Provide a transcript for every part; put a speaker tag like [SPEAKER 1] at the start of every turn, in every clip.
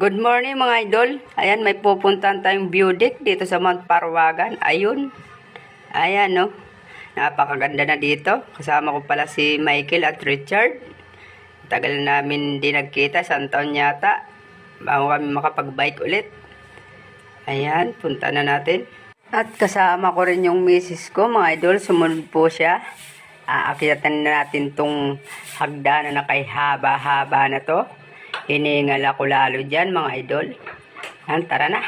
[SPEAKER 1] Good morning mga idol. Ayan, may pupuntahan tayong view deck dito sa Mount Parawagan. Ayun. Ayan, no. Napakaganda na dito. Kasama ko pala si Michael at Richard. Tagal namin di nagkita. Isang taon yata. Bago kami makapag-bike ulit. Ayan, punta na natin. At kasama ko rin yung misis ko, mga idol. Sumunod po siya. Aakyatan na natin tong hagdanan na kay haba-haba na to. Hiningal ako lalo dyan, mga idol. Yan, tara na.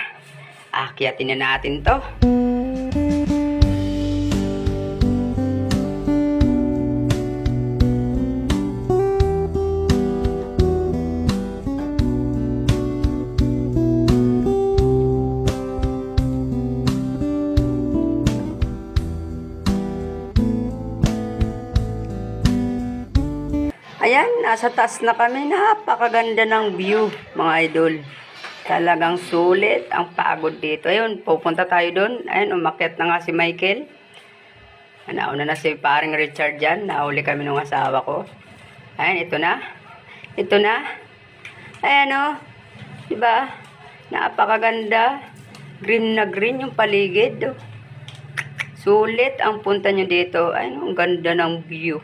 [SPEAKER 1] Akyatin na natin to. Ayan, nasa taas na kami. Napakaganda ng view, mga idol. Talagang sulit ang pagod dito. Ayun, pupunta tayo doon. Ayun, umakyat na nga si Michael. Nauna na si paring Richard dyan. Nauli kami ng asawa ko. Ayun, ito na. Ito na. Ayan o. Diba? Napakaganda. Green na green yung paligid. Sulit ang punta nyo dito. Ayun, ang ganda ng view.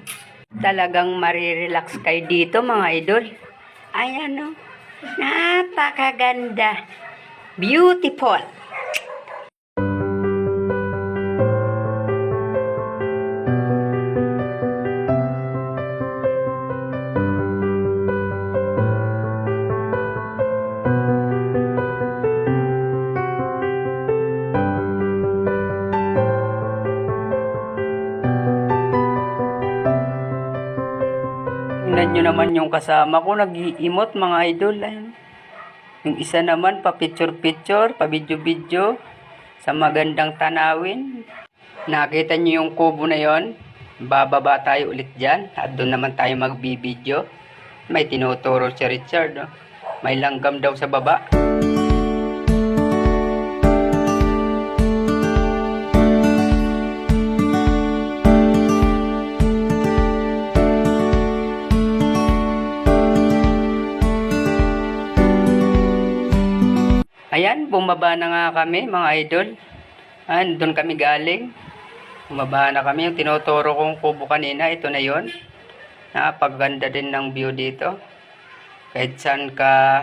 [SPEAKER 1] Talagang marirelax kayo dito, mga idol. Ayan, no? Napakaganda. Beautiful. Tingnan nyo naman yung kasama ko, nag-iimot, mga idol. Ayun. Yung isa naman, pa-picture-picture, pa-video-video, sa magandang tanawin. Nakita nyo yung kubo na yon? Bababa tayo ulit dyan, at doon naman tayo magbibideo. May tinuturo si Richard, no? May langgam daw sa baba. Ayan, bumaba na nga kami, mga idol. Ayan, doon kami galing. Bumaba na kami. Yung tinuturo kong kubo kanina, ito na yon. Napaganda din ng view dito. Kahit saan ka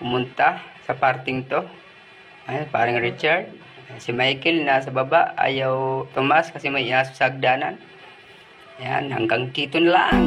[SPEAKER 1] pumunta sa parting to. Ayan, parang Richard. Si Michael nasa baba. Ayaw tumas kasi may aso sa hagdanan. Ayan, hanggang dito na lang.